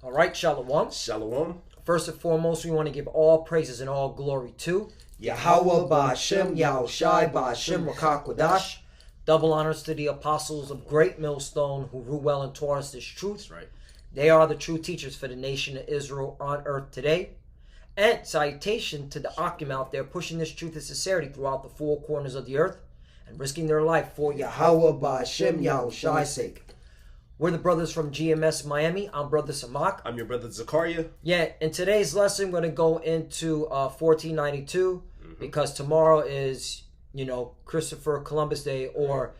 All right, Shalom. Shalom. First and foremost, we want to give all praises and all glory to Yahweh Ba'Hashem, Yahushai Ba'Hashem, Rakah Kodash. Double honors to the apostles of Great Millstone who rule well and taught us this truth. That's right. They are the true teachers for the nation of Israel on earth today. And salutation to the Akim out there pushing this truth and sincerity throughout the four corners of the earth and risking their life for Yahweh Ba'Hashem, Yahushai's sake. We're the brothers from GMS Miami. I'm Brother Samak. I'm your brother Zakaria. Yeah, in today's lesson, we're going to go into 1492 because tomorrow is, Christopher Columbus Day, or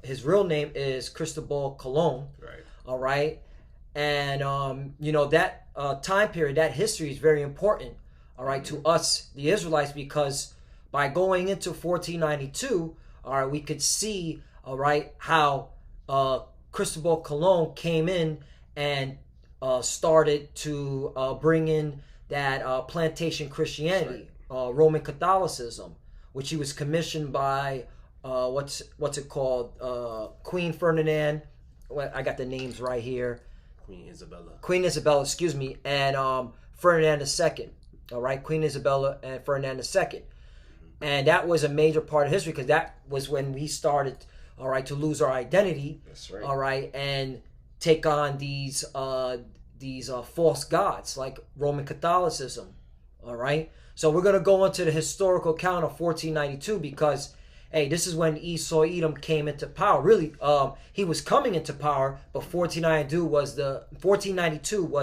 his real name is Cristobal Colon. Right. All right. And, that time period, that history is very important, all right, to us, the Israelites, because by going into 1492, all right, we could see, all right, how Cristobal Colon came in and started to bring in that plantation Christianity, Roman Catholicism, which he was commissioned by what's it called, Queen Ferdinand. Well, I got the names right here. Queen Isabella, excuse me, and Ferdinand II. All right, Queen Isabella and Ferdinand II, and that was a major part of history because that was when we started, all right, to lose our identity. That's right. All right, and take on these false gods like Roman Catholicism. All right, so we're gonna go into the historical account of 1492 because, hey, this is when Esau Edom came into power. Really, he was coming into power, but 1492 was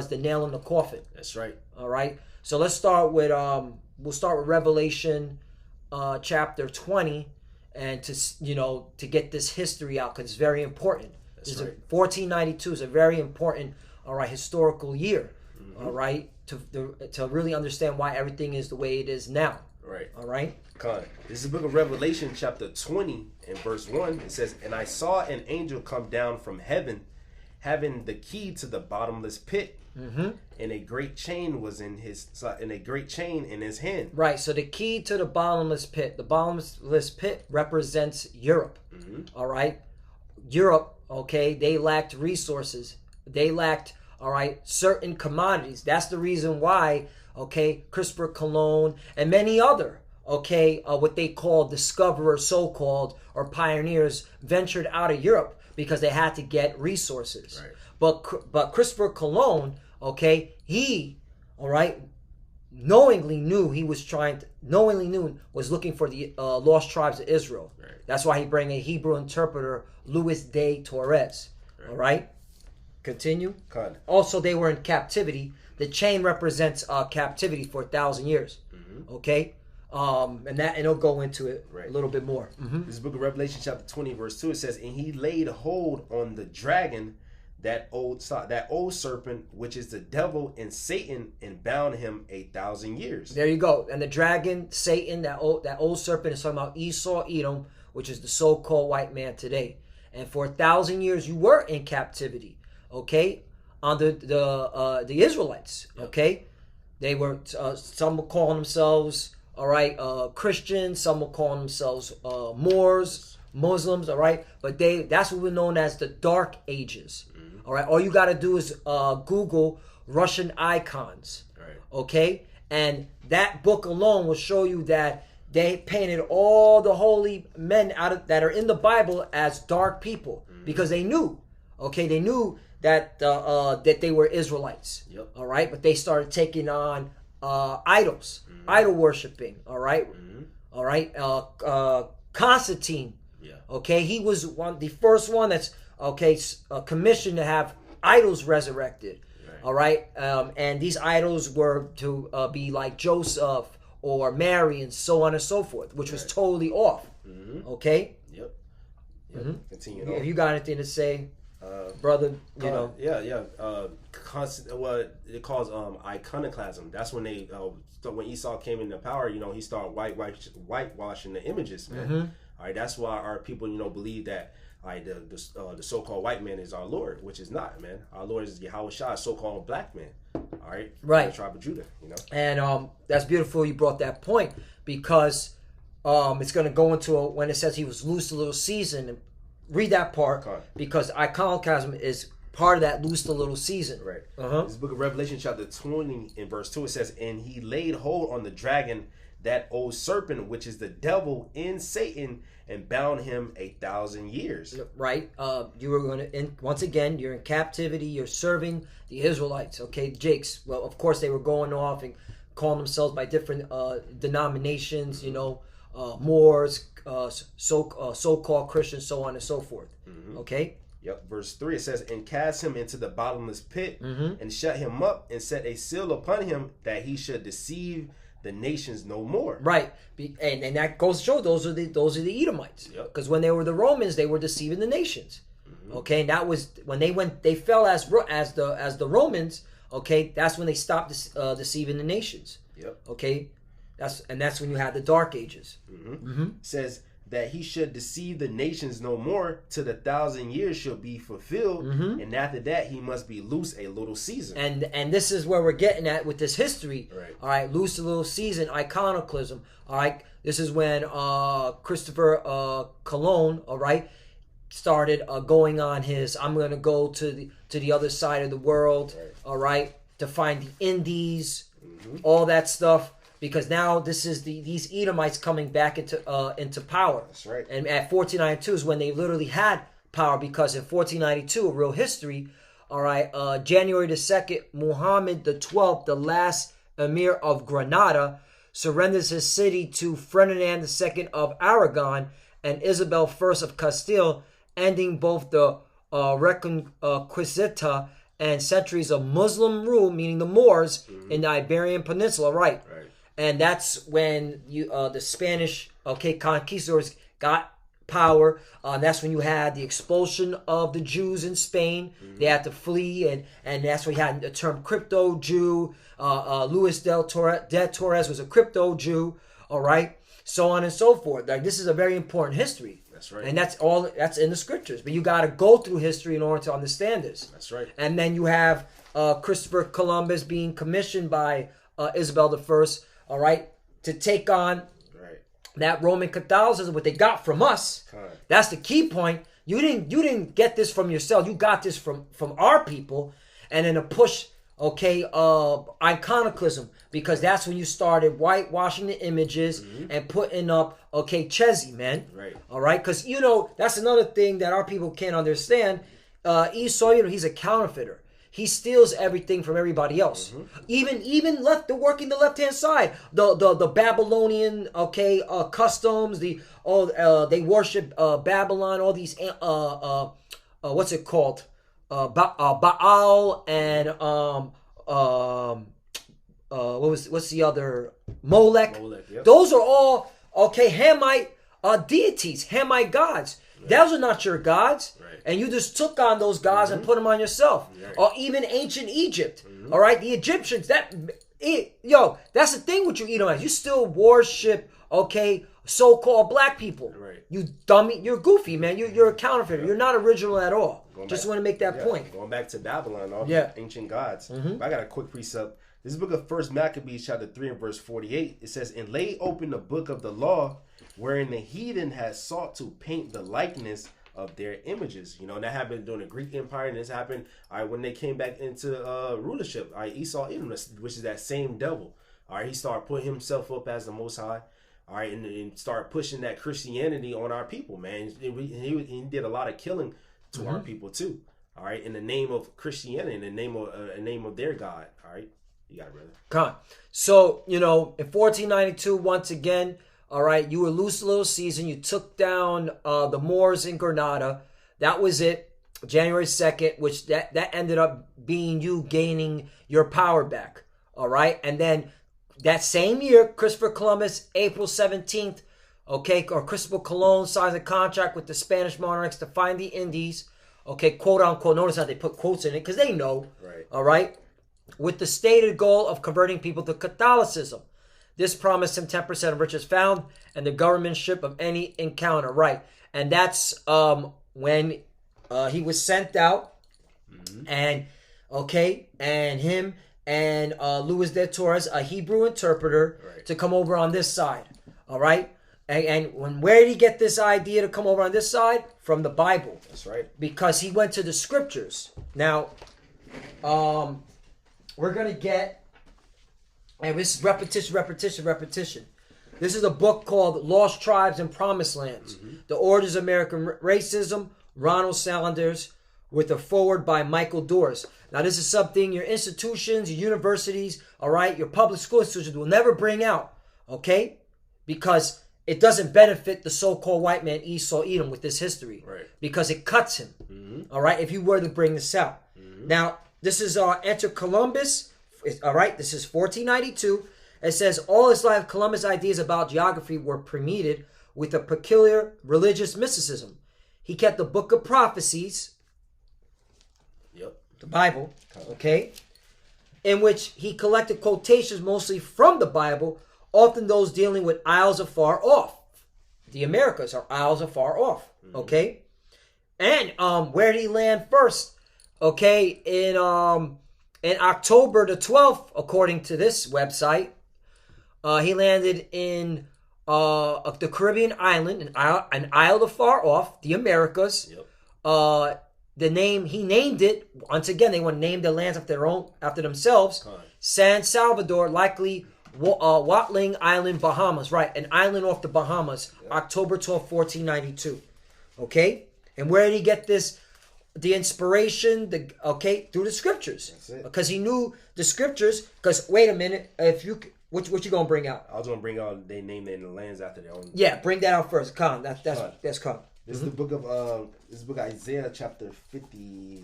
the nail in the coffin. That's right. All right, so let's start with we'll start with Revelation chapter 20. And to get this history out because it's very important. That's right. 1492 is a very important, all right, historical year, all right, to really understand why everything is the way it is now. Right. All right. This is the book of Revelation, chapter 20, and verse 1. It says, "And I saw an angel come down from heaven, having the key to the bottomless pit, and a great chain was in his hand." Right. So the key to the bottomless pit. The bottomless pit represents Europe. All right. Europe. Okay. They lacked resources. They lacked, all right, certain commodities. That's the reason why, okay, Christopher Colon and many other, okay, what they call discoverers, so-called, or pioneers, ventured out of Europe because they had to get resources. Right. But Christopher Colon, okay, he, all right, knowingly knew was looking for the lost tribes of Israel. Right. That's why he bring a Hebrew interpreter, Luis de Torres. Right. All right, continue. Also, they were in captivity. The chain represents captivity for 1,000 years. Okay, and it'll go into it a little bit more. This is the book of Revelation, chapter 20, verse 2. It says, "And he laid hold on the dragon, that old serpent, which is the devil and Satan, and bound him 1,000 years." There you go. And the dragon, Satan, that old serpent is talking about Esau Edom, which is the so-called white man today. And for 1,000 years, you were in captivity. Okay, under the Israelites. Okay, they were some were calling themselves, all right, Christians. Some were calling themselves Moors, Muslims. All right, but that's what we're known as the Dark Ages. All right, all you got to do is Google Russian icons. Right. Okay, and that book alone will show you that they painted all the holy men that are in the Bible as dark people because they knew. Okay, they knew that they were Israelites. Yep. All right, but they started taking on idols, idol worshiping. All right, all right. Constantine. Yeah. Okay, he was the first one that's commissioned to have idols resurrected. Right. All right, and these idols were to be like Joseph or Mary and so on and so forth, which was totally off. Okay. Yep. Continue. If you got anything to say, brother, constant what it calls iconoclasm. That's when they when Esau came into power, he started whitewashing the images, man. All right, that's why our people, believe that the so-called white man is our Lord, which is not, man. Our Lord is Yahweh Shah, so-called black man. All right, right. The tribe of Judah, And that's beautiful. You brought that point because it's going to go into when it says he was loose a little season. Read that part because iconoclasm is part of that loose the little season. Right. Uh-huh. This book of Revelation chapter 20 in verse 2, it says, and he laid hold on the dragon, that old serpent, which is the devil and Satan, and bound him 1,000 years. Right. You were going to, once again, you're in captivity. You're serving the Israelites. Okay, Jakes. Well, of course, they were going off and calling themselves by different denominations, you know, Moors, so-called Christians, so on and so forth. Mm-hmm. Okay? Yep. Verse 3, it says, and cast him into the bottomless pit, and shut him up, and set a seal upon him, that he should deceive the nations no more. Right. And that goes to show those are the Edomites. Because when they were the Romans, they were deceiving the nations. Okay, and that was when they fell as the Romans. Okay, that's when they stopped deceiving the nations. Yep. Okay, that's when you had the Dark Ages. Says that he should deceive the nations no more till the 1,000 years shall be fulfilled, and after that he must be loose a little season. And this is where we're getting at with this history. Right. All right, loose a little season, iconoclasm. All right, this is when Christopher Cologne, all right, started going on his, I'm going to go to the other side of the world, right, all right, to find the Indies, all that stuff. Because now this is these Edomites coming back into power. That's right. And at 1492 is when they literally had power, because in 1492, a real history, all right, January the 2nd, Muhammad the 12th, the last emir of Granada, surrenders his city to Ferdinand II of Aragon and Isabel I of Castile, ending both the Reconquista and centuries of Muslim rule, meaning the Moors, in the Iberian Peninsula, right? Right. And that's when the Spanish conquistadors got power. That's when you had the expulsion of the Jews in Spain. They had to flee, and that's when you had the term crypto Jew. Luis de Torres was a crypto Jew. All right, so on and so forth. Like, this is a very important history. That's right. And that's in the scriptures. But you got to go through history in order to understand this. That's right. And then you have Christopher Columbus being commissioned by Isabel I. All right, to take on that Roman Catholicism, what they got from us. That's the key point. You didn't get this from yourself. You got this from our people, and then to push iconoclasm, because that's when you started whitewashing the images and putting up Chesy, man. Right. All right, because that's another thing that our people can't understand. Esau, he's a counterfeiter. He steals everything from everybody else. Even working the left hand side. The Babylonian customs. They worship Babylon. All these what's it called? Baal and what's the other? Molech. Yep. Those are all Hamite deities, Hamite gods. Right. Those are not your gods. Right. And you just took on those gods and put them on yourself. Right. Or even ancient Egypt. All right, the Egyptians. That's the thing with you Edomites. You still worship so-called black people. Right. You dummy. You're goofy, man. You're a counterfeiter. You're not original at all. Just want to make that point. Going back to Babylon, all the ancient gods. I got a quick precept. This is the book of 1 Maccabees, chapter 3 and verse 48. It says, and lay open the book of the law, wherein the heathen has sought to paint the likeness of their images. That happened during the Greek Empire, and this happened when they came back into rulership. Esau, Edom, which is that same devil. He started putting himself up as the Most High. And started pushing that Christianity on our people, man. He did a lot of killing to our people too. In the name of Christianity, in the name of their God. You got it, brother. Come on. So in 1492, once again. You were loose a little season. You took down the Moors in Granada. That was it. January 2nd, which that ended up being you gaining your power back. All right. And then that same year, Christopher Columbus, April 17th, or Christopher Colon signs a contract with the Spanish monarchs to find the Indies. Quote unquote. Notice how they put quotes in it because they know. Right. All right. With the stated goal of converting people to Catholicism. This promised him 10% of riches found and the governmentship of any encounter. Right. And that's when he was sent out. And him and Luis de Torres, a Hebrew interpreter, to come over on this side. All right. Where did he get this idea to come over on this side? From the Bible. That's right. Because he went to the scriptures. Now, we're going to get, and this is repetition. This is a book called Lost Tribes and Promised Lands. The Orders of American Racism, Ronald Saunders, with a foreword by Michael Dors. Now, this is something your institutions, your universities, all right, your public school institutions will never bring out, okay? Because it doesn't benefit the so-called white man Esau Edom with this history. Right. Because it cuts him, all right, if you were to bring this out. Now, this is Enter Columbus, all right, this is 1492. It says, all his life, Columbus' ideas about geography were permeated with a peculiar religious mysticism. He kept the Book of Prophecies, the Bible, okay, in which he collected quotations mostly from the Bible, often those dealing with isles afar off. The Americas are isles afar off, okay? And where did he land first? Okay, in October the 12th, according to this website, he landed in the Caribbean island, an isle afar off, the Americas. The name he named it, once again, they want to name their lands after themselves. San Salvador, likely Watling Island, Bahamas. Right, an island off the Bahamas, October 12, 1492. Okay? And where did he get this? The inspiration, through the scriptures. Because he knew the scriptures. Because, wait a minute, what you gonna bring out? I was gonna bring out they named the lands after their own. Yeah, bring that out first. Come, that's come. This is the book of Isaiah chapter 50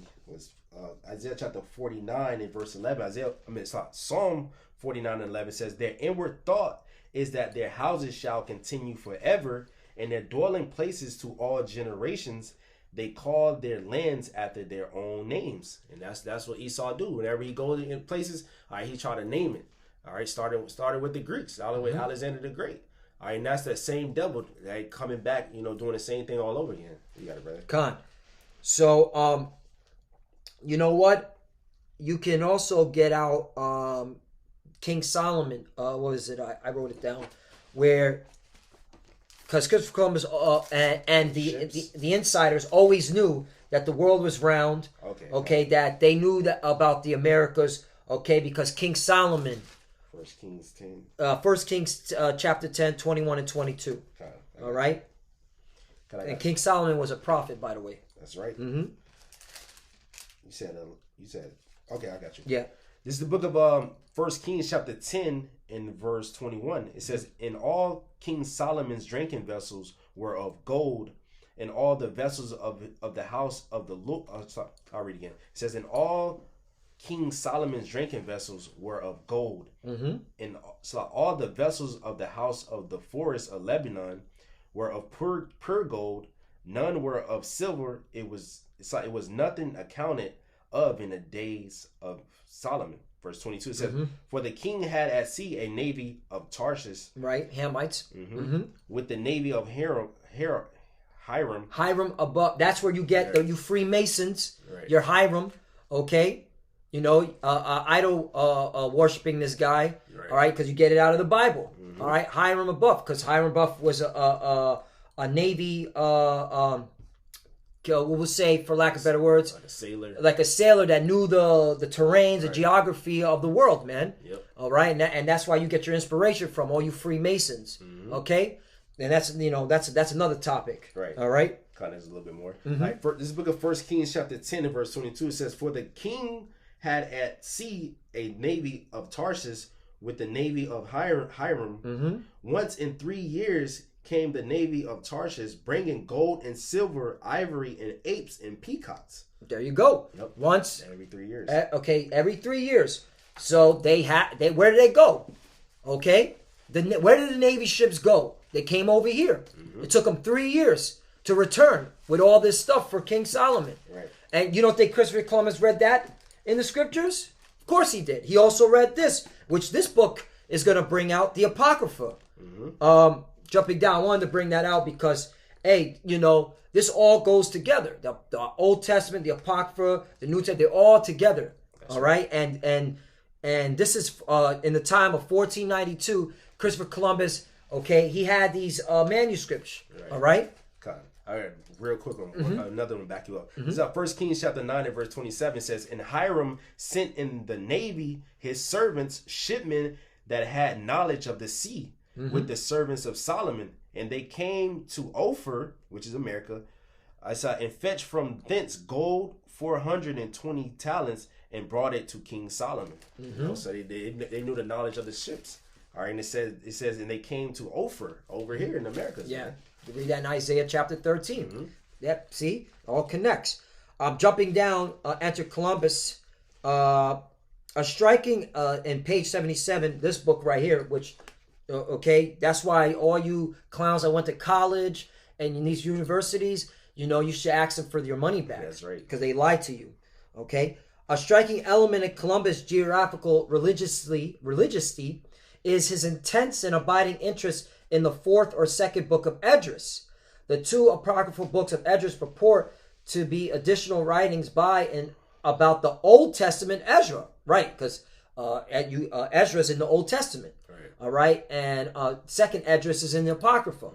Isaiah chapter 49 and verse 11. Psalm 49 and 11 says, their inward thought is that their houses shall continue forever, and their dwelling places to all generations. They call their lands after their own names, and that's what Esau do. Whenever he goes in places, all right, he try to name it. All right, started with the Greeks, started with Alexander the Great. All right, and that's that same devil that coming back, doing the same thing all over again. You got it, brother. Con. So, you know what? You can also get out King Solomon. What was it? I wrote it down. Where, because Christopher Columbus and the insiders always knew that the world was round. Okay. That they knew that about the Americas. Okay, because King Solomon. 1 Kings 10. 1 Kings chapter 10, 21 and 22. All right? And King Solomon was a prophet, by the way. That's right. Mm-hmm. You said, okay, I got you. Yeah. This is the book of 1 Kings chapter 10 and verse 21. It says, and all King Solomon's drinking vessels were of gold, and all the vessels of the house of the Lord. I'll read again. It says, and all King Solomon's drinking vessels were of gold, and so all the vessels of the house of the forest of Lebanon were of pure gold. None were of silver. It was nothing accounted of in the days of Solomon. Verse 22 it says, for the king had at sea a navy of Tarshish, right, Hamites, with the navy of Hiram above. That's where you get you Freemasons, your Hiram. Okay. Idol worshiping this guy, all right, because you get it out of the Bible, all right. Hiram above, because Hiram above was a Navy, we'll say, for lack of better words, like a sailor that knew the terrains, the geography of the world, man. All right, and that's why you get your inspiration from all you Freemasons, okay. And that's another topic, right? All right, kind of a little bit more. Like this book of 1 Kings chapter 10 and verse 22, it says, for the king had at sea a navy of Tarshish with the navy of Hiram. Once in 3 years came the navy of Tarshish, bringing gold and silver, ivory, and apes and peacocks. There you go. Once every 3 years. Every 3 years. So where did they go? Okay, where did the Navy ships go? They came over here. It took them 3 years to return with all this stuff for King Solomon. Right. And you don't think Christopher Columbus read that in the scriptures? Of course he did. He also read this, which this book is going to bring out, the Apocrypha. Jumping down, I wanted to bring that out because, hey, this all goes together. The Old Testament, the Apocrypha, the New Testament, they're all together. That's all right? And this is in the time of 1492, Christopher Columbus, okay, he had these manuscripts. Right. All right. All right, real quick one. Another one back you up. Mm-hmm. This is 1 Kings chapter 9 and verse 27 says, and Hiram sent in the navy his servants, shipmen that had knowledge of the sea, with the servants of Solomon. And they came to Ophir, which is America, and fetched from thence gold 420 talents and brought it to King Solomon. You know, so they knew the knowledge of the ships. All right, and it says, and they came to Ophir over here in America. Yeah, you read that in Isaiah chapter 13. Yep, see, all connects. Jumping down, enter Columbus. A striking in page 77, this book right here, which, okay, that's why all you clowns that went to college and in these universities, you know, you should ask them for your money back. That's right. Because they lied to you. Okay? A striking element in Columbus' geographical religiously is his intense and abiding interest in the 4th or 2nd book of Esdras. The 2 apocryphal books of Esdras purport to be additional writings by and about the Old Testament Ezra. Right, because Esdras in the Old Testament. Right. All right, and 2nd Esdras is in the Apocrypha.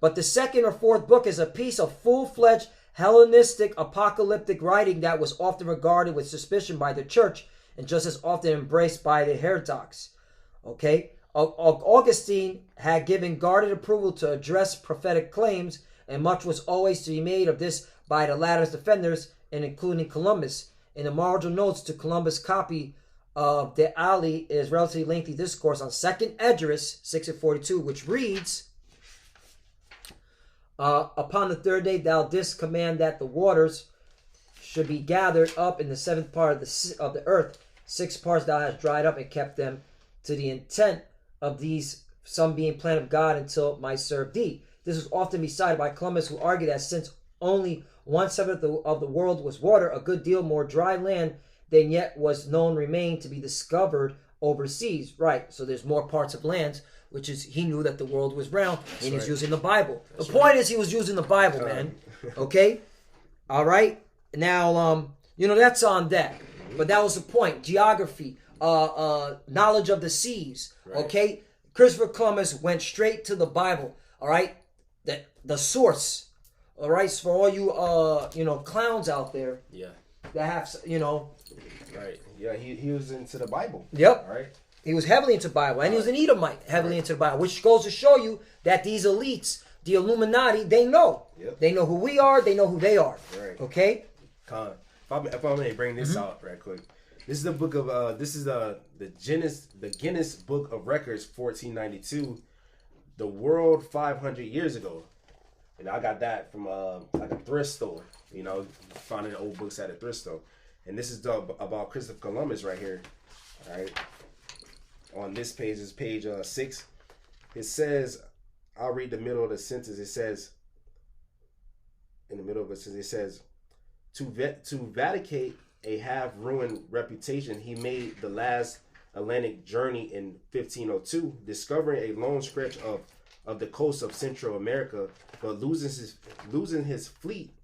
But the 2nd or 4th book is a piece of full-fledged Hellenistic apocalyptic writing that was often regarded with suspicion by the church and just as often embraced by the heretics. Okay, Augustine had given guarded approval to address prophetic claims, and much was always to be made of this by the latter's defenders, and including Columbus. In the marginal notes to Columbus' copy of De Ali is relatively lengthy discourse on 2nd Esdras 6:42, which reads, upon the 3rd day thou didst command that the waters should be gathered up in the 7th part of the earth. 6 parts thou hast dried up and kept them to the intent of these, some being plan of God, until it might serve thee. This was often decided by Columbus, who argued that since only 1/7 of the world was water, a good deal more dry land than yet was known remained to be discovered overseas. Right, so there's more parts of land, which is, he knew that the world was round, and he's using the Bible. The point is, he was using the Bible, man. Okay? All right? Now, you know, that's on that. But that was the point. Geography, knowledge of the seas. Right. Okay? Christopher Columbus went straight to the Bible. All right? The source. All right? So for all you, you know, clowns out there. Yeah. That have, you know. Right. Yeah, he was into the Bible. Yep. All right. He was heavily into the Bible, and he was an Edomite, heavily into the Bible, which goes to show you that these elites, the Illuminati, they know. Yep. They know who we are. They know who they are. Right. Okay? If I may bring this out right quick. This is the book of, this is the Guinness Book of Records, 1492, the world 500 years ago. And I got that from like a thrift store, you know, finding old books at a thrift store. And this is about Christopher Columbus right here. All right. On this page is page 6. It says, I'll read the middle of the sentence. It says, in the middle of it says, to vindicate a half-ruined reputation, he made the last Atlantic journey in 1502, discovering a long stretch of the coast of Central America, but losing his fleet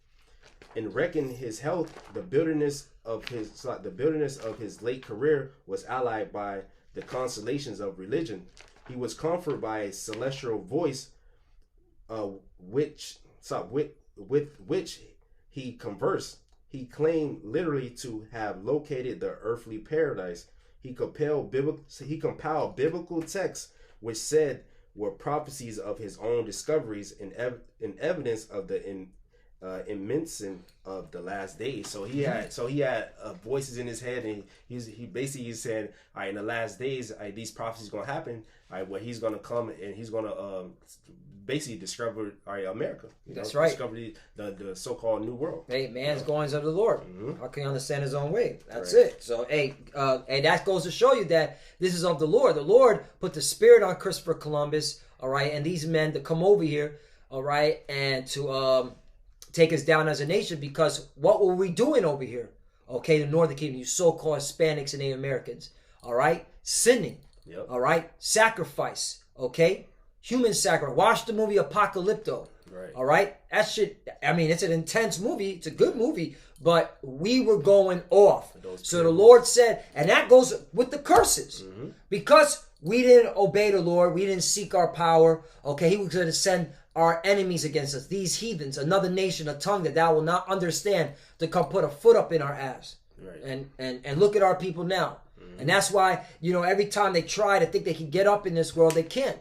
and wrecking his health. The bitterness of his late career was allied by the consolations of religion. He was comforted by a celestial voice, with which he conversed. He claimed literally to have located the earthly paradise. He compiled biblical texts which said were prophecies of his own discoveries and evidence of the immense of the last days. So he had voices in his head, and he basically said, all right, in the last days, these prophecies gonna happen. All right, where he's gonna come and he's gonna basically discover America. That's right. Discover the so-called New World. Hey, man's goings of the Lord. How can he understand his own way? That's Right. it. So, hey, and that goes to show you that this is of the Lord. The Lord put the spirit on Christopher Columbus, all right, and these men to come over here, all right, and to take us down as a nation, because what were we doing over here? Okay, the Northern Kingdom, you so-called Hispanics and Native Americans, all right, sinning, Yep. all right, sacrifice, okay, human sacrifice. Watch the movie Apocalypto. Right. All right. That shit, I mean, it's an intense movie. It's a good movie, but we were going off. So the Lord said, and that goes with the curses, because we didn't obey the Lord. We didn't seek our power. Okay, he was going to send our enemies against us, these heathens, another nation, a tongue that thou will not understand, to come put a foot up in our ass. Right. And look at our people now. And that's why, every time they try to think they can get up in this world, they can't.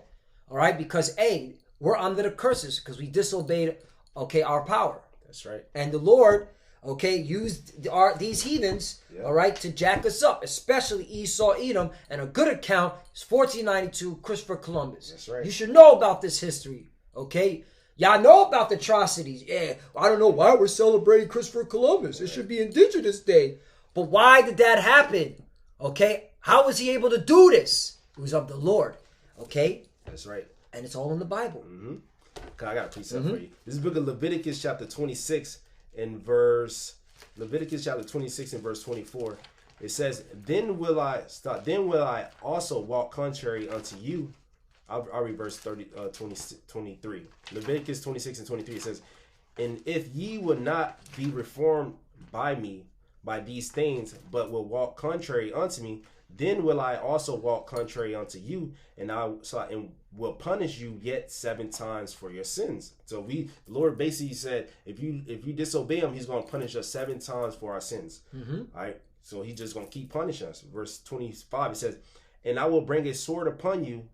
All right? Because, A, we're under the curses because we disobeyed, our power. That's right. And the Lord, used these heathens, all right, to jack us up, especially Esau, Edom. And a good account is 1492, Christopher Columbus. That's right. You should know about this history, okay? Y'all know about the atrocities. Yeah, I don't know why we're celebrating Christopher Columbus. It should be Indigenous Day. But why did that happen? Okay? How was he able to do this? It was of the Lord. Okay? That's right. And it's all in the Bible. Mm-hmm. I got a precept for you. This is the book of Leviticus chapter 26 and verse 24. It says, Then will I also walk contrary unto you. I'll read verse 23. Leviticus 26 and 23. It says, And if ye will not be reformed by me, by these things, but will walk contrary unto me, then will I also walk contrary unto you, and will punish you yet 7 times for your sins. So the Lord basically said, if you disobey him, he's going to punish us 7 times for our sins. All right. So he's just going to keep punishing us. Verse 25, it says, And I will bring a sword upon you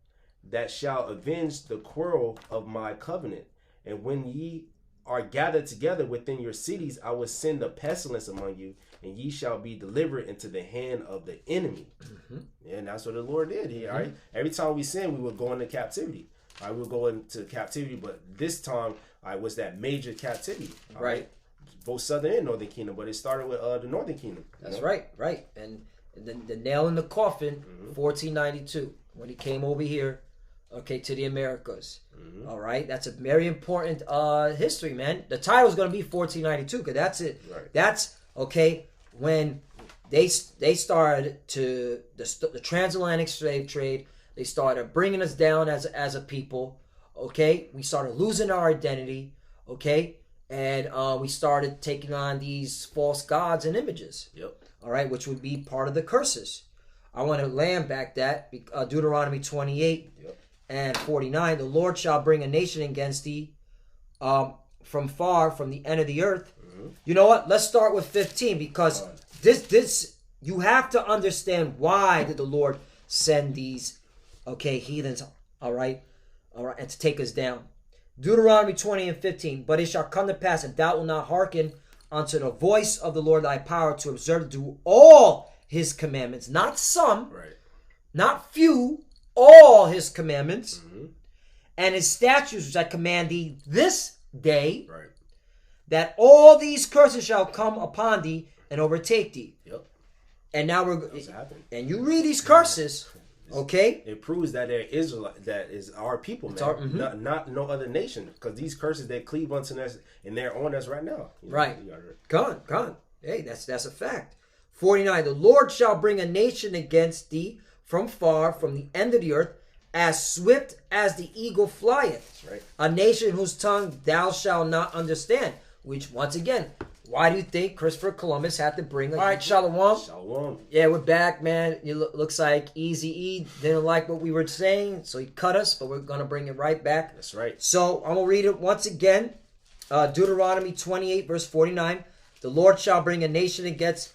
that shall avenge the quarrel of my covenant. And when ye are gathered together within your cities, I will send a pestilence among you, and ye shall be delivered into the hand of the enemy. And that's what the Lord did here. All right. Every time we sin, we would go into captivity. All right, we'll go into captivity, but this time was that major captivity. Right. Both southern and northern kingdom, but it started with the northern kingdom. That's right. And the nail in the coffin, 1492, when he came over here, to the Americas. All right, that's a very important history, man. The title is going to be 1492 because that's it. Right. That's when they started to the transatlantic slave trade. They started bringing us down as a people. Okay, we started losing our identity. Okay, and we started taking on these false gods and images. Yep. All right, which would be part of the curses. I want to land back that Deuteronomy 28. Yep. And 49, the Lord shall bring a nation against thee from far, from the end of the earth. You know what? Let's start with 15 because this you have to understand why did the Lord send these heathens, all right, and to take us down. Deuteronomy 20 and 15, but it shall come to pass if thou wilt not hearken unto the voice of the Lord thy power to observe to do all his commandments, not some, not few, all his commandments and his statutes which I command thee this day, that all these curses shall come upon thee and overtake thee. Yep. And now and you read these curses, it proves that there is that is our people, man. Not no other nation, because these curses they cleave unto us and they're on us right now. Right. Gone. Hey, that's a fact. 49, the Lord shall bring a nation against thee from far, from the end of the earth, as swift as the eagle flieth. That's right. A nation whose tongue thou shalt not understand. Which, once again, why do you think Christopher Columbus had to bring all right, Shalom? Shalom. Yeah, we're back, man. It looks like Eazy-E didn't like what we were saying, so he cut us, but we're going to bring it right back. That's right. So, I'm going to read it once again. Deuteronomy 28, verse 49. The Lord shall bring a nation against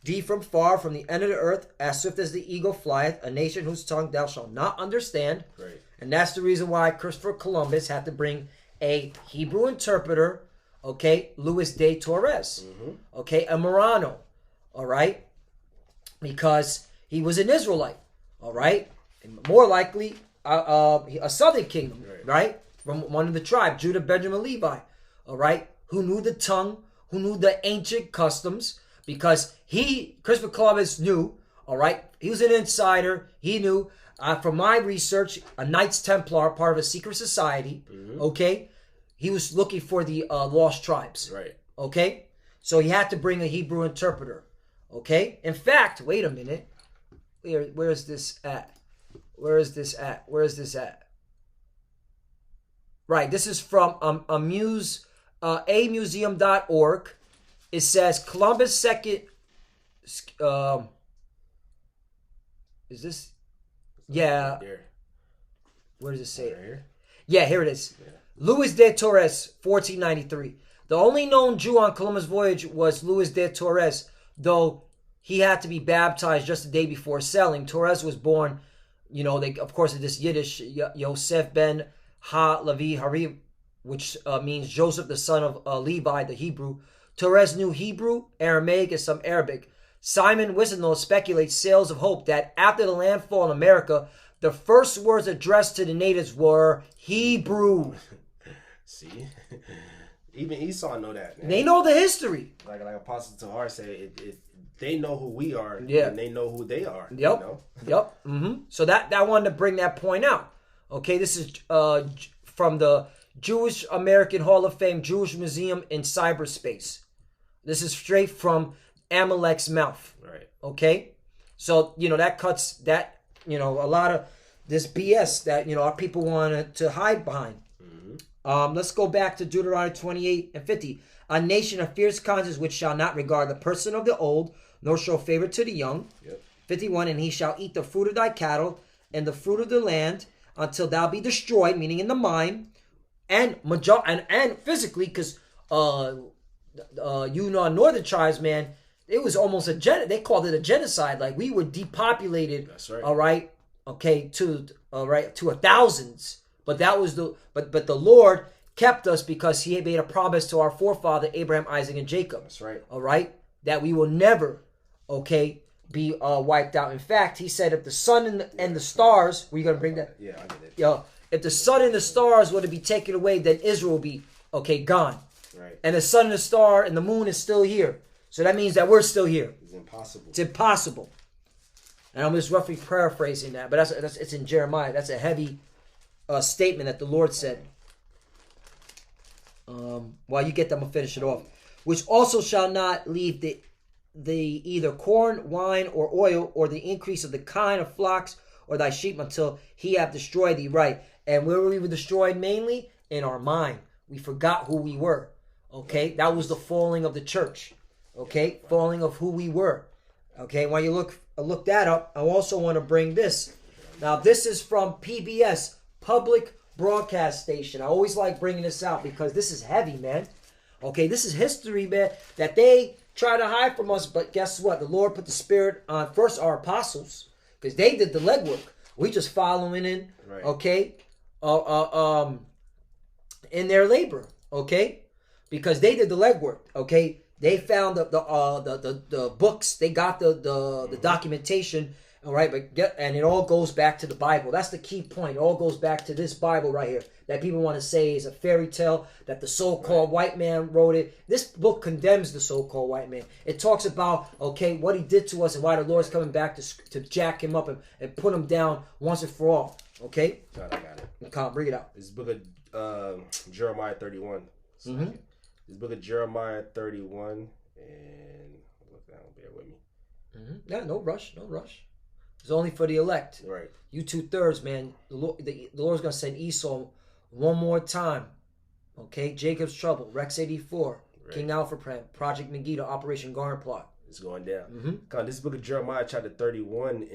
thee from far, from the end of the earth, as swift as the eagle flieth, a nation whose tongue thou shalt not understand. Right. And that's the reason why Christopher Columbus had to bring a Hebrew interpreter, Luis de Torres, a Marrano, all right, because he was an Israelite, all right, and more likely a southern kingdom, right, from one of the tribe, Judah, Benjamin, Levi, all right, who knew the tongue, who knew the ancient customs. Because Christopher Columbus knew, all right, he was an insider. He knew, from my research, a Knights Templar, part of a secret society, he was looking for the lost tribes. Right. Okay? So he had to bring a Hebrew interpreter. Okay? In fact, wait a minute. Where is this at? Where is this at? Right, this is from amuseum.org. It says Columbus second. Is this? Yeah. Right there. Where does it say Right it? here. Yeah, here it is. Yeah. Luis de Torres, 1493. The only known Jew on Columbus' voyage was Luis de Torres, though he had to be baptized just the day before sailing. Torres was born, they of course this Yiddish, Yosef ben Ha Levi Hari, which means Joseph, the son of Levi, the Hebrew. Torres knew Hebrew, Aramaic, and some Arabic. Simon Wiesenthal speculates sails of hope that after the landfall in America, the first words addressed to the natives were Hebrew. See? Even Esau know that, man. They know the history. Like Apostle Tahar said, they know who we are, Yeah. and they know who they are. Yep. You know? Yep. So that I wanted to bring that point out. Okay, this is from the Jewish American Hall of Fame Jewish Museum in cyberspace. This is straight from Amalek's mouth. Right. Okay? So, that cuts that, a lot of this BS that, our people wanted to hide behind. Let's go back to Deuteronomy 28 and 50. A nation of fierce conscience which shall not regard the person of the old, nor show favor to the young. Yep. 51, and he shall eat the fruit of thy cattle and the fruit of the land until thou be destroyed, meaning in the mine, and physically, because northern tribes, man, it was almost they called it a genocide. Like, we were depopulated. That's right. All right, okay, to thousands. But that was but the Lord kept us because He made a promise to our forefather Abraham, Isaac, and Jacob. That's right. All right, that we will never, be wiped out. In fact, He said, if the sun and the stars, were you gonna bring that? Yeah, I get it. If the sun and the stars were to be taken away, then Israel will be gone. Right. And the sun and the star and the moon is still here. So that means that we're still here. It's impossible. It's impossible. And I'm just roughly paraphrasing that, but it's in Jeremiah. That's a heavy statement that the Lord said. While you get them, I'll finish it off. Which also shall not leave the either corn, wine, or oil, or the increase of the kind of flocks or thy sheep until He have destroyed thee. Right. And where we were destroyed mainly? In our mind. We forgot who we were. Okay. That was the falling of the church. Okay. Falling of who we were. Okay. When you look that up, I also want to bring this. Now, this is from PBS, Public Broadcast Station. I always like bringing this out because this is heavy, man. Okay, this is history, man, that they try to hide from us. But guess what? The Lord put the Spirit on first our apostles because they did the legwork. We just following in, Right. okay, in their labor, okay, because they did the legwork, okay. They found the books. They got the documentation. All right, and it all goes back to the Bible. That's the key point. It all goes back to this Bible right here that people want to say is a fairy tale, that the so-called white man wrote it. This book condemns the so-called white man. It talks about, what he did to us and why the Lord's coming back to jack him up and put him down once and for all. Okay? Got it. Come on, bring it out. This book of Jeremiah 31. This book of Jeremiah 31. And look down, bear with me. Yeah, no rush. It's only for the elect. Right. You 2/3, man. The Lord's going to send Esau one more time. Okay? Jacob's Trouble, Rex 84, Right. King Alpha Prem, Project Megiddo, Operation Garner Plot. It's going down. This book of Jeremiah chapter 31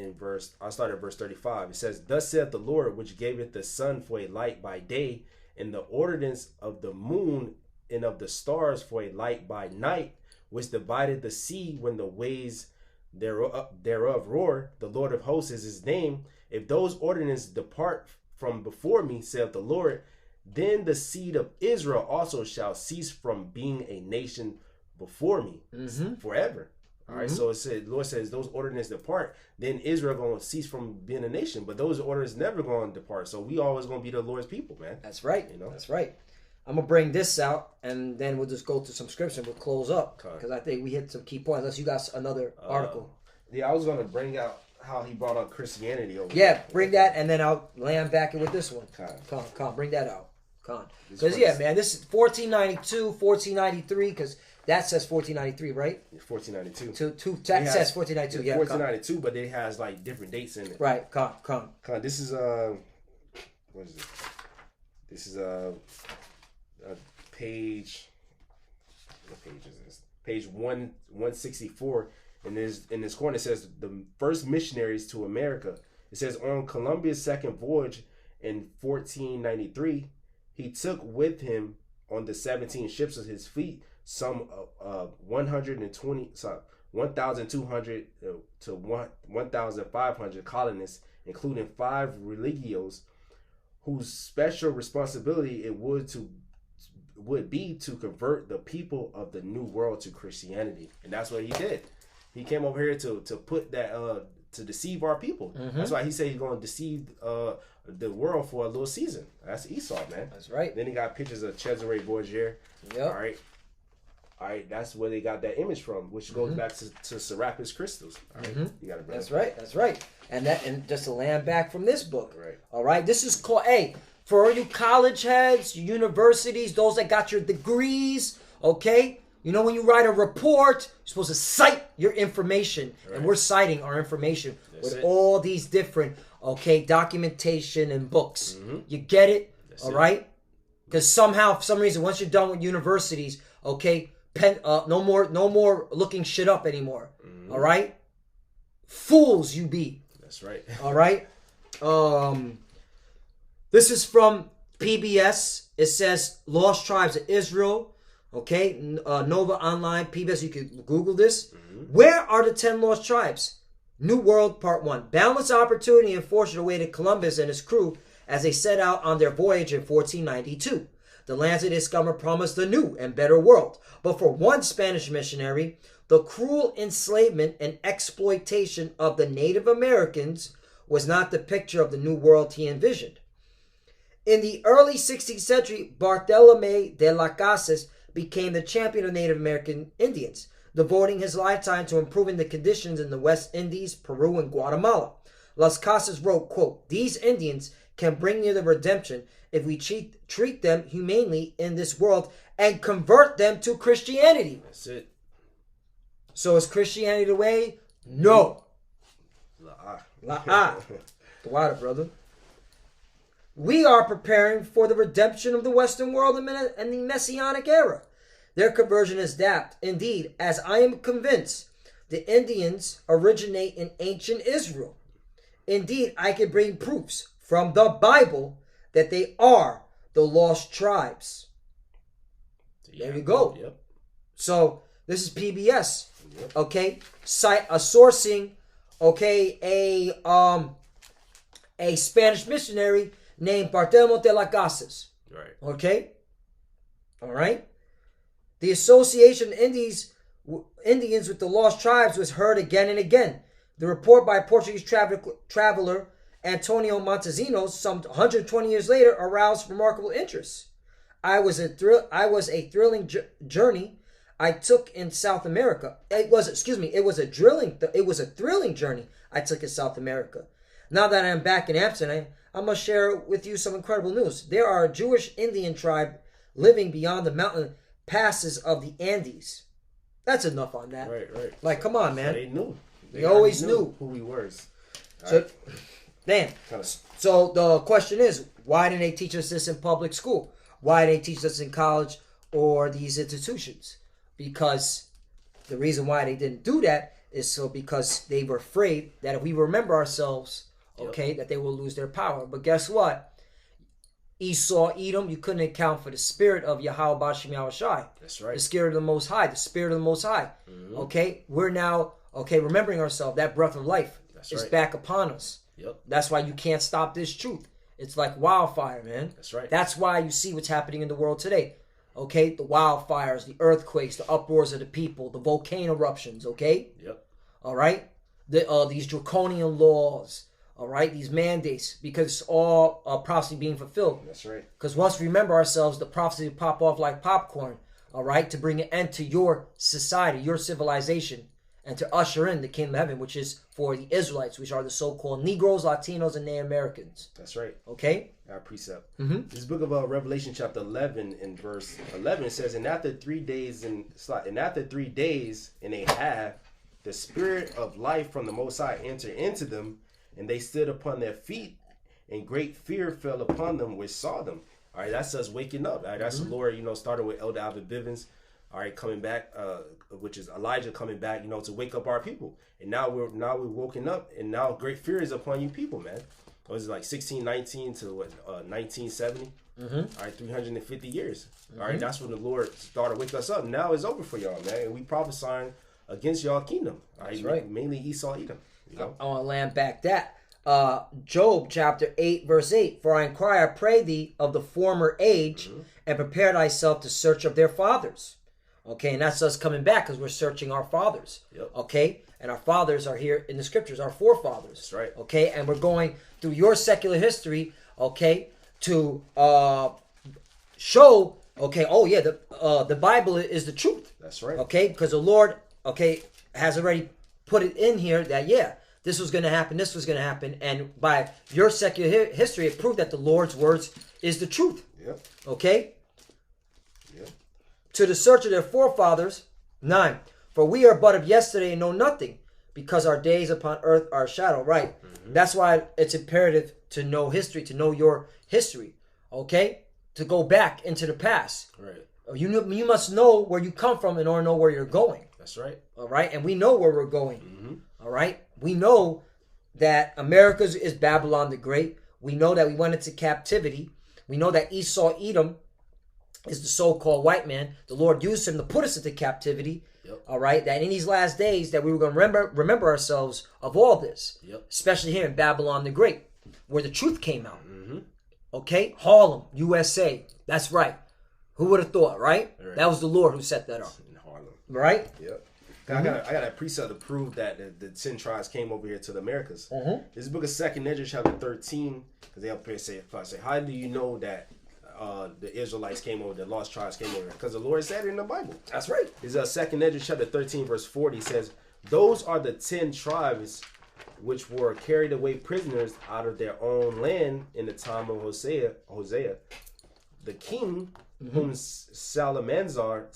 I'll start at verse 35. It says, Thus saith the Lord, which gaveth the sun for a light by day, and the ordinance of the moon and of the stars for a light by night, which divided the sea when the waves thereof roar. The Lord of hosts is His name. If those ordinances depart from before me, saith the Lord, then the seed of Israel also shall cease from being a nation before me forever. All right, so the Lord says those ordinances depart, then Israel going to cease from being a nation. But those ordinances never going to depart. So we always going to be the Lord's people, man. That's right. That's right. I'm going to bring this out, and then we'll just go to some scripture and we'll close up. Because I think we hit some key points, unless you got another article. Yeah, I was going to bring out how he brought up Christianity over there. Bring that, and then I'll land back with this one. Come, bring that out. Because, man, this is 1492, 1493, because that says 1493, right? 1492. That says 1492, yeah. 1492, but it has, different dates in it. Right, come. This is, what is it? This is a page, what page is this? Page 164. And in this corner it says the first missionaries to America. It says on Columbus' second voyage in 1493, he took with him on the 17 ships of his fleet some 1,200 to 1,500 colonists, including 5 religios, whose special responsibility it would be to convert the people of the New World to Christianity. And that's what he did. He came over here to put that to deceive our people. That's why he said he's going to deceive the world for a little season. That's Esau, man. That's right. Then he got pictures of Cesare Borgia. Yep. All right, that's where they got that image from, which goes back to Serapis crystals. All right, you got it, brother. That's right. And just to land back from this book. Right. All right, this is called, for all you college heads, universities, those that got your degrees, okay? You know, when you write a report, you're supposed to cite your information. Right. And we're citing our information with all these different, documentation and books. You get it? All right? Because somehow, for some reason, once you're done with universities, no more looking shit up anymore. All right? Fools you be. That's right. All right? This is from PBS. It says Lost Tribes of Israel. Okay? Nova Online, PBS. You can Google this. Where are the 10 lost tribes? New World, Part 1. Boundless opportunity and fortune awaited Columbus and his crew as they set out on their voyage in 1492. The lands they discovered promised a new and better world. But for one Spanish missionary, the cruel enslavement and exploitation of the Native Americans was not the picture of the new world he envisioned. In the early 16th century, Bartolomé de las Casas became the champion of Native American Indians, devoting his lifetime to improving the conditions in the West Indies, Peru, and Guatemala. Las Casas wrote, quote, "These Indians can bring near the redemption if we treat them humanely in this world and convert them to Christianity." That's it. So is Christianity the way? No. La-ah. The water, brother. We are preparing for the redemption of the Western world in the Messianic era. Their conversion is apt. Indeed, as I am convinced, the Indians originate in ancient Israel. Indeed, I can bring proofs from the Bible that they are the lost tribes. There you go. Yep. So this is PBS. Yep. Okay, sourcing. Okay, a Spanish missionary named Bartolomé de las Casas. Right. Okay. All right. The association of Indians with the lost tribes was heard again and again. The report by Portuguese traveler Antonio Montesinos, some 120 years later, aroused remarkable interest. It was a thrilling journey I took in South America. It was a thrilling journey I took in South America. Now that I'm back in Amsterdam, I must share with you some incredible news. There are a Jewish Indian tribe living beyond the mountain passes of the Andes. That's enough on that. Right. Like, come on, man. So they knew. They always knew who he was. So, man. So the question is, why didn't they teach us this in public school? Why didn't they teach us in college or these institutions? Because the reason why they didn't do that is because they were afraid that if we remember ourselves, that they will lose their power. But guess what? Esau, Edom, you couldn't account for the spirit of Yahweh Bashim Yahushai. That's right. The spirit of the Most High. The spirit of the Most High. Okay? We're now, remembering ourselves. That breath of life is back upon us. Yep. That's why you can't stop this truth. It's like wildfire, man. That's right. That's why you see what's happening in the world today. Okay? The wildfires, the earthquakes, the uproars of the people, the volcano eruptions, okay? Yep. All right? These draconian laws. All right, these mandates, because it's all prophecy being fulfilled. That's right. Because once we remember ourselves, the prophecy will pop off like popcorn. All right, to bring an end to your society, your civilization, and to usher in the kingdom of heaven, which is for the Israelites, which are the so-called Negroes, Latinos, and Native Americans. That's right. Okay. Our precept. This book of Revelation, chapter 11, in verse 11, says, "And after 3 days and a half, the Spirit of life from the Most High entered into them." And they stood upon their feet, and great fear fell upon them which saw them. All right, that's us waking up. All right, that's the Lord, started with Elder Albert Bivens, all right, coming back, which is Elijah coming back, to wake up our people. And now we're woken up, and now great fear is upon you people, man. It was like 1619 to 1970. All right, 350 years. All right, that's when the Lord started to wake us up. Now it's over for y'all, man. And we prophesying against y'all kingdom. All right, that's right. Mainly Esau, Edom. I want to land back that. Job chapter 8 verse 8, for I inquire, I pray thee, of the former age, and prepare thyself to search of their fathers. Okay, and that's us coming back because we're searching our fathers. Yep. Okay, and our fathers are here in the scriptures, our forefathers. That's right. Okay, and we're going through your secular history, okay, to show, okay, oh yeah, the Bible is the truth. That's right. Okay, because the Lord, okay, has already put it in here that, yeah, this was going to happen, this was going to happen, and by your secular history, it proved that the Lord's words is the truth. Yep. Okay? Yep. To the search of their forefathers, 9. For we are but of yesterday and know nothing, because our days upon earth are a shadow. Right. That's why it's imperative to know history, to know your history. Okay? To go back into the past. Right. You must know where you come from in order to know where you're going. That's right. All right? And we know where we're going. All right? We know that America is Babylon the Great. We know that we went into captivity. We know that Esau, Edom, is the so-called white man. The Lord used him to put us into captivity. Yep. All right? That in these last days that we were going to remember ourselves of all this. Yep. Especially here in Babylon the Great, where the truth came out. Okay? Harlem, USA. That's right. Who would have thought, right? That was the Lord who set that up. In Harlem. Right? Yep. I got a precept to prove that the 10 tribes came over here to the Americas. This book of 2nd Ezra chapter 13, because they up here say, how do you know that the Israelites came over, the lost tribes came over? Because the Lord said it in the Bible. That's right. It's 2nd Ezra chapter 13 verse 40 says, those are the 10 tribes which were carried away prisoners out of their own land in the time of Hosea, the king, whom Salmanazar,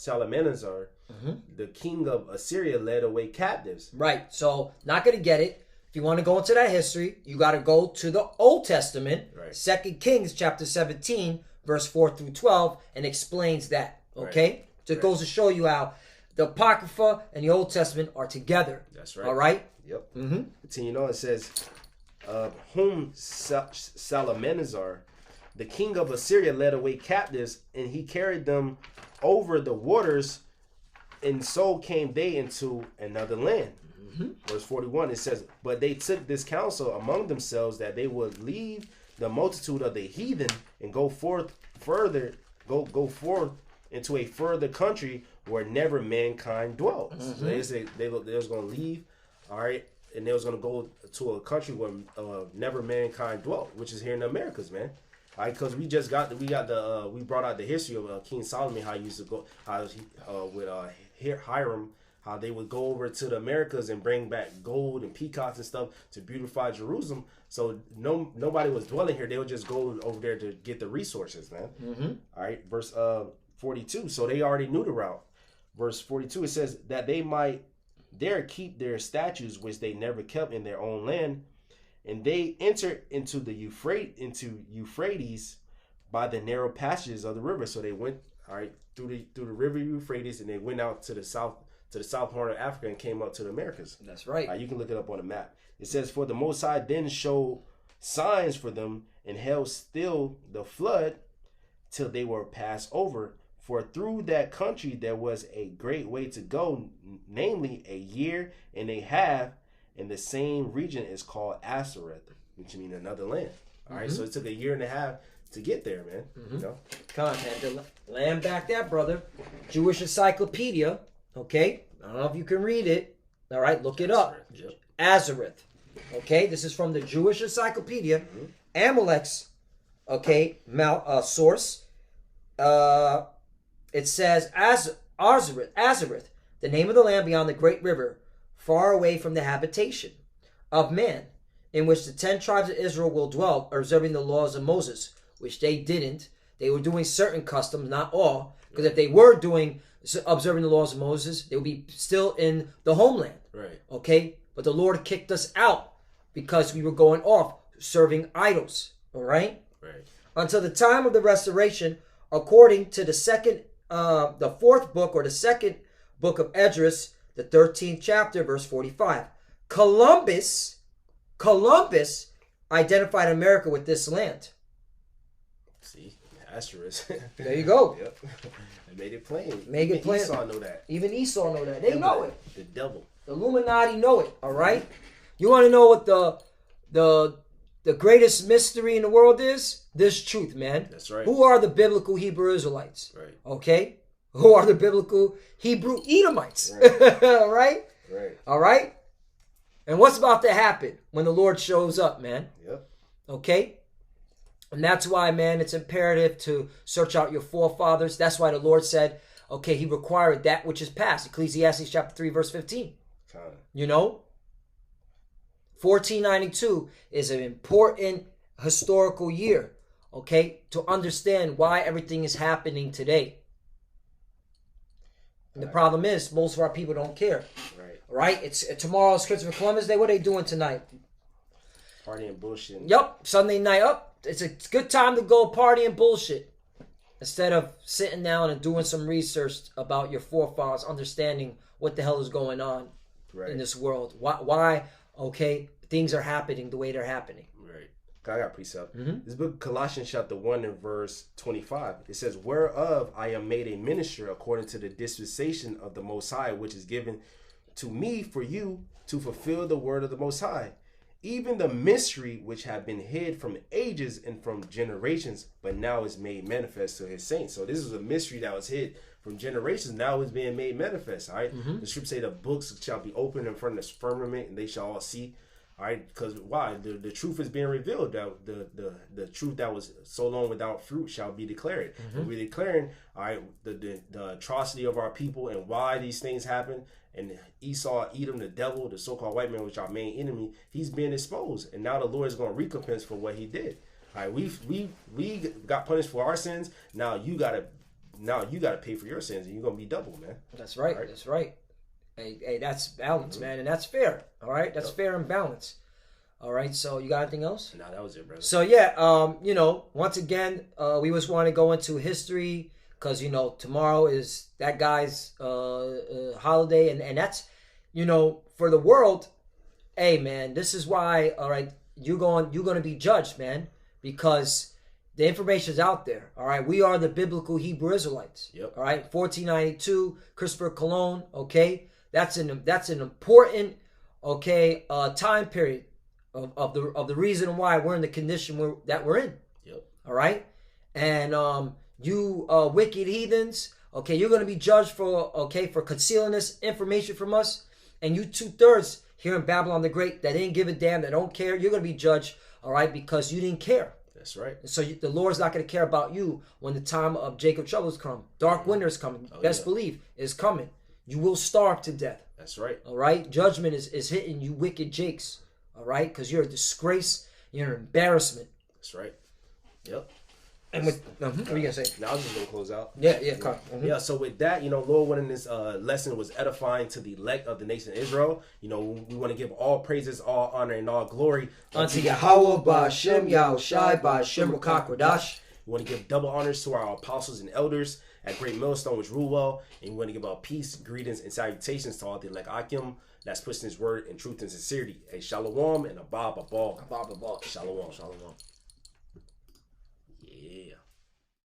the king of Assyria, led away captives. Right. So, not going to get it. If you want to go into that history, you got to go to the Old Testament, Right. 2 Kings chapter 17, verse 4 through 12, and explains that. Okay? Right. So it goes to show you how the Apocrypha and the Old Testament are together. That's right. All right? Yep. Continue on. It says, whom Salmanazar, the king of Assyria, led away captives, and he carried them over the waters, and so came they into another land. Verse 41, it says, but they took this counsel among themselves that they would leave the multitude of the heathen and go forth into a further country where never mankind dwelt. So they say they was going to leave, all right, and they was going to go to a country where never mankind dwelt, which is here in the Americas, man. All right, because we brought out the history of King Solomon, how he used to go, with Hiram, how they would go over to the Americas and bring back gold and peacocks and stuff to beautify Jerusalem. So nobody was dwelling here. They would just go over there to get the resources, man. All right, verse 42. So they already knew the route. Verse 42, it says that they might there keep their statues, which they never kept in their own land. And they entered into the Euphrates by the narrow passages of the river. So they went, all right, through the river Euphrates, and they went out to the south horn of Africa and came up to the Americas. That's right. You can look it up on the map. It says, for the Most High then showed signs for them and held still the flood till they were passed over. For through that country there was a great way to go, namely a year and a half, and the same region is called Asareth, which means another land. All right, so it took a year and a half to get there, man. You know? Come on, man. Land back that, brother. Jewish Encyclopedia. Okay? I don't know if you can read it. All right, look it up. Yep. Azareth. Okay? This is from the Jewish Encyclopedia. Amalek's, okay, source. It says Azareth, the name of the land beyond the great river, far away from the habitation of man, in which the 10 tribes of Israel will dwell, observing the laws of Moses, which they didn't. They were doing certain customs, not all, because if they were observing the laws of Moses, they would be still in the homeland. Right. Okay? But the Lord kicked us out because we were going off serving idols. All right? Right. Until the time of the restoration, according to the 2nd the fourth book, or the second book of Esdras, the 13th chapter, verse 45. Columbus identified America with this land. See, asterisk. There you go. Yep. They made it plain. Make it plain. Esau know that. Even Esau know that. They know it. The devil. The Illuminati know it. All right. You want to know what the greatest mystery in the world is? This truth, man. That's right. Who are the biblical Hebrew Israelites? Right. Okay. Who are the biblical Hebrew Edomites? Right. All right. Right. All right. And what's about to happen when the Lord shows up, man? Yep. Okay. And that's why, man, it's imperative to search out your forefathers. That's why the Lord said, okay, he required that which is past. Ecclesiastes chapter 3, verse 15. You know? 1492 is an important historical year, okay, to understand why everything is happening today. And the problem is, most of our people don't care. Right? It's tomorrow's Christopher Columbus Day. What are they doing tonight? Party and bullshit. Yep, Sunday night up. It's a good time to go party and bullshit. Instead of sitting down and doing some research about your forefathers, understanding what the hell is going on in this world. Why, okay, things are happening the way they're happening. Right. I got precept. This book, Colossians chapter 1 and verse 25. It says, whereof I am made a minister according to the dispensation of the Most High, which is given to me for you to fulfill the word of the Most High, even the mystery which have been hid from ages and from generations, but now is made manifest to his saints. So this is a mystery that was hid from generations. Now it's being made manifest. All right. The scripture say the books shall be opened in front of the firmament, and they shall all see. All right, because why? The truth is being revealed. That the truth that was so long without fruit shall be declared. We're declaring, all right, the atrocity of our people and why these things happen. And Esau, Edom, the devil, the so-called white man, which our main enemy, he's being exposed. And now the Lord is going to recompense for what he did. All right, we got punished for our sins. Now you gotta pay for your sins, and you're gonna be double, man. That's right. That's right. Hey, that's balance, man, and that's fair. All right, that's fair and balance. All right, so you got anything else? No, that was it, brother. So yeah, once again, we just want to go into history because tomorrow is that guy's holiday, and that's for the world. Hey, man, this is why. All right, you're going to be judged, man, because the information is out there. All right, we are the biblical Hebrew Israelites. Yep. All right, 1492, Christopher Cologne. Okay. That's an important time period of the reason why we're in the condition that we're in. Yep. All right, and you wicked heathens. Okay, you're going to be judged for concealing this information from us, and you 2/3 here in Babylon the Great that didn't give a damn, that don't care. You're going to be judged. All right, because you didn't care. That's right. So the Lord's not going to care about you when the time of Jacob troubles come. Dark winter is coming. Best believe is coming. You will starve to death. That's right. All right? Judgment is hitting you wicked jakes. All right? Because you're a disgrace. You're an embarrassment. That's right. Yep. And what are you going to say? Now I was just going to close out. Yeah. Yeah, so with that, Lord willing, this lesson was edifying to the elect of the nation of Israel. We want to give all praises, all honor, and all glory unto Yahweh, Ba'Shem, Yahushai, Ba'Shem, Rakakwadash. We want to give double honors to our apostles and elders at Great Millstone, which rule well. And we want to give our peace, greetings, and salutations to all the elect Akim that's pushing his word in truth and sincerity. A shalom and a Abab Abal. Abab Abal. Shalom. Shalom. Yeah.